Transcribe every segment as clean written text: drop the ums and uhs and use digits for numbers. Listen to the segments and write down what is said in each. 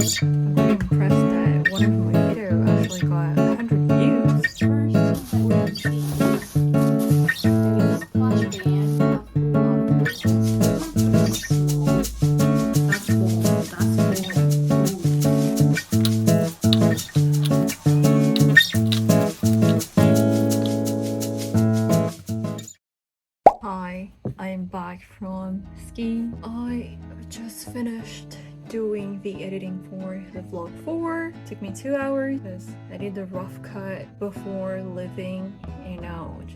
I'm very impressed that one of my video actually got 100 views. First thing that we can see is a splash band have a lot of glazes. That's small. That's small. Hi, I'm back from ski. I just finished doing the editing for the vlog 4. It took me 2 hours because I did the rough cut before leaving. You know, it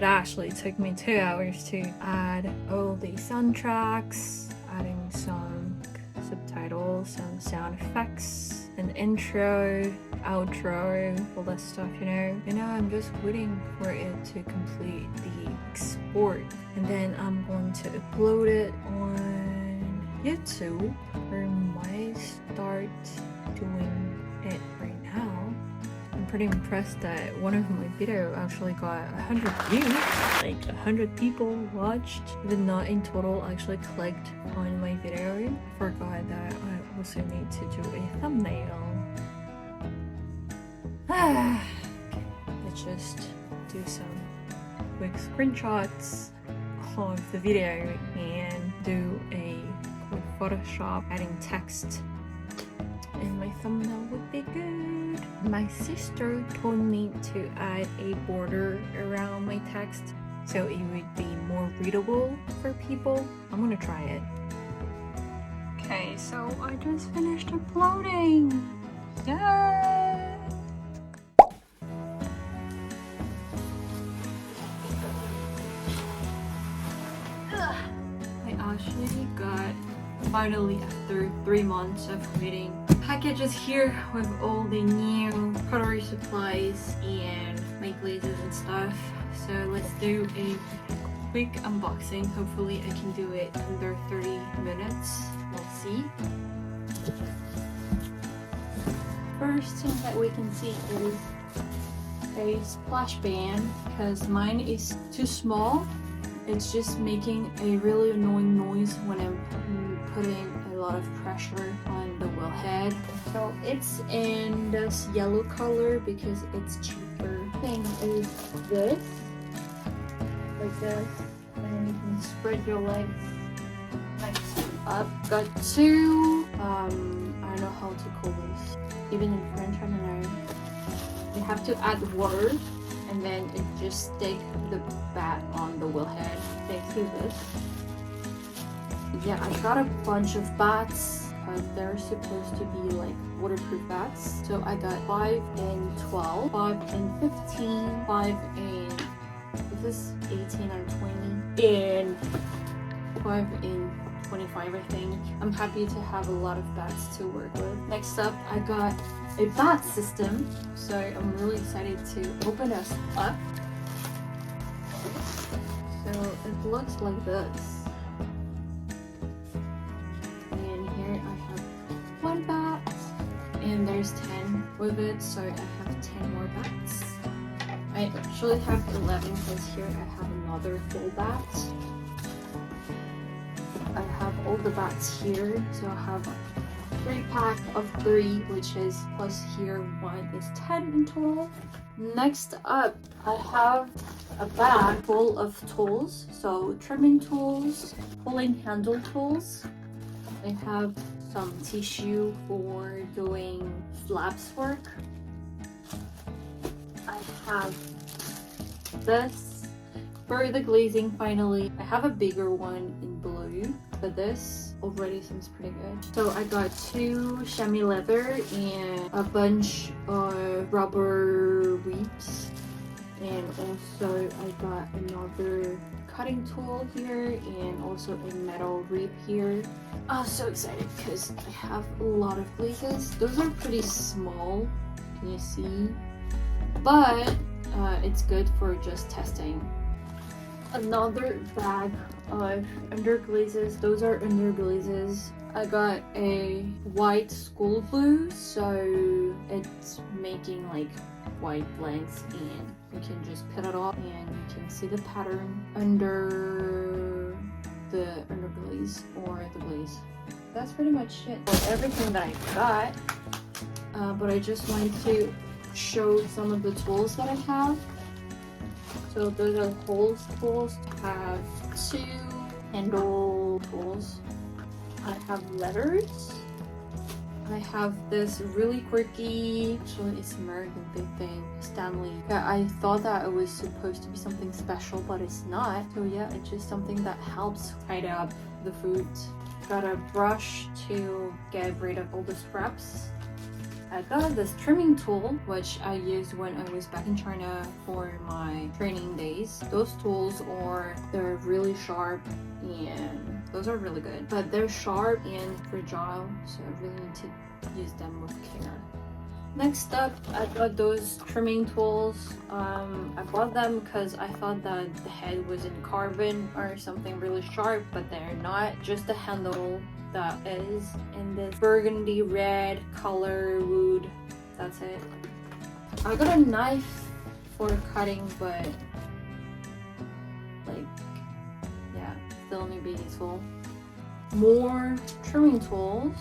actually took me 2 hours to add all the soundtracks, adding some subtitles, some sound effects, an intro, outro, all that stuff, you know. And now I'm just waiting for it to complete the export, and then I'm going to upload it on YouTube. I might start doing it right now. I'm pretty impressed that one of my video actually got 100 views. Like 100 people watched, even not in total actually clicked on my video. I forgot that I also need to do a thumbnail. Let's just do some quick screenshots of the video and do a quick Photoshop adding text, and my thumbnail would be good. My sister told me to add a border around my text so it would be more readable for people. I'm gonna try it. Okay, so I just finished uploading. Yay! I actually got, finally after 3 months of waiting, packages here with all the new pottery supplies and my glazes and stuff. So let's do a quick unboxing. Hopefully I can do it under 30 minutes. We'll see. First thing that we can see is a splash band, because mine is too small. It's just making a really annoying noise when I'm putting a lot of pressure on the wheel head. So it's in this yellow color because it's cheaper. Thing is this, like this, and you can spread your legs like up. Got two, I don't know how to call this. Even in French, I don't know. You have to add water, and then it just stick the bat on the wheel head. Thanks to this. Yeah, I got a bunch of bats. They're supposed to be like waterproof bats. So I got 5 and 12, 5 and 15, 5 and this is 18 and 20, and 5 and 25, I think. I'm happy to have a lot of bats to work with. Next up, I got a bat system. So I'm really excited to open this up. So it looks like this. And here I have one bat, and there's 10 with it, so I have 10 more bats. I actually have 11 because here I have another full bat. I have all the bats here, so I have 3 pack of 3, which is plus here 1 is 10 in total. Next up, I have a bag full of tools, so trimming tools, pulling handle tools. I have some tissue for doing flaps work. I have this for the glazing finally. I have a bigger one in blue, but this already seems pretty good. So I got 2 chamois leather and a bunch of rubber ribs, and also I got another cutting tool here and also a metal rib here. I'm so excited because I have a lot of glazes. Those are pretty small, can you see? But it's good for just testing. Another bag of underglazes. Those are underglazes. I got a white school blue, so it's making like white blanks, and you can just put it off and you can see the pattern under the underglaze or the glaze. that's pretty much it for everything that I got. But I just wanted to show some of the tools that I have. So those are holes tools. I have 2 handle tools. I have letters. I have this really quirky, actually it's American big thing, Stanley. Yeah, I thought that it was supposed to be something special, but it's not. So yeah, it's just something that helps tidy up the food. Got a brush to get rid of all the scraps. I got this trimming tool, which I used when I was back in China for my training days. Those tools they're really sharp and those are really good. But they're sharp and fragile, so I really need to use them with care. Next up, I got those trimming tools. I bought them because I thought that the head was in carbon or something really sharp, but they're not. Just the handle that is in this burgundy red color wood. That's it. I got a knife for cutting, but like, yeah, still need to be useful. More trimming tools.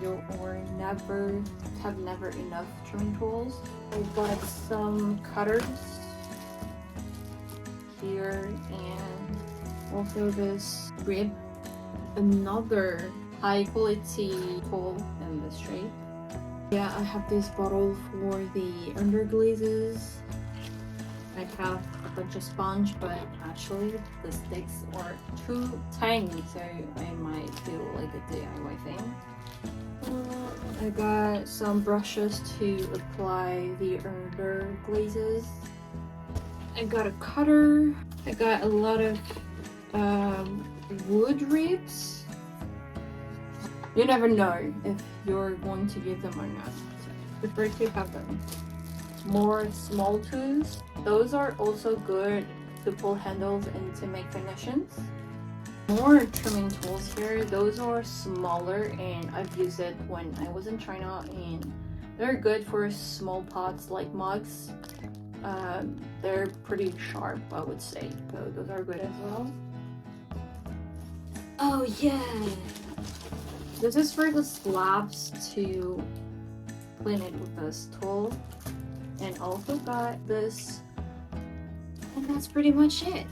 You have never enough trimming tools. I got some cutters here and also this rib. Another high quality tool in this shape. Yeah, I have this bottle for the underglazes. I have a bunch of sponge, but actually the sticks are too tiny, so I might do like a DIY thing. I got some brushes to apply the underglazes. I got a cutter. I got a lot of wood ribs. You never know if you're going to use them or not. So prefer to have them. More small tools. Those are also good to pull handles and to make finishes. More trimming tools here. Those are smaller and I've used it when I was in China and they're good for small pots like mugs. They're pretty sharp, I would say. So those are good as well. Oh yeah! This is for the slabs to clean it with this tool. And also got this. And that's pretty much it.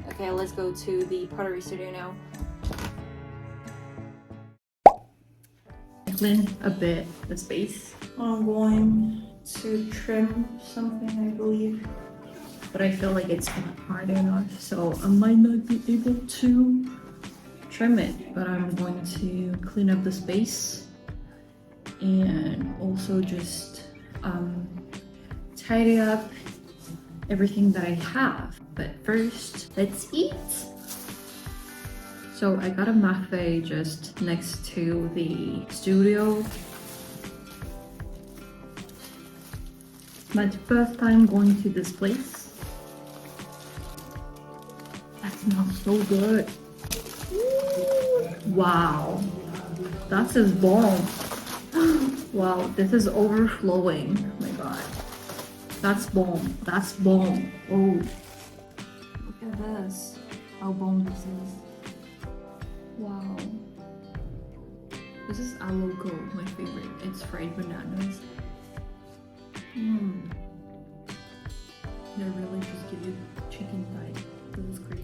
Okay, let's go to the pottery studio now. Clean a bit the space. I'm going to trim something, I believe. But I feel like it's not hard enough, so I might not be able to trim it. But I'm going to clean up the space and also just tidy up everything that I have. But first, let's eat. So I got a cafe just next to the studio. My first time going to this place. That smells so good. Wow, that's just bomb. Wow, this is overflowing. Oh my god. That's bomb. That's bomb. Oh. Look at this. How bomb this is. Wow. This is aloco, my favorite. It's fried bananas. They really just give you chicken thigh. This is crazy.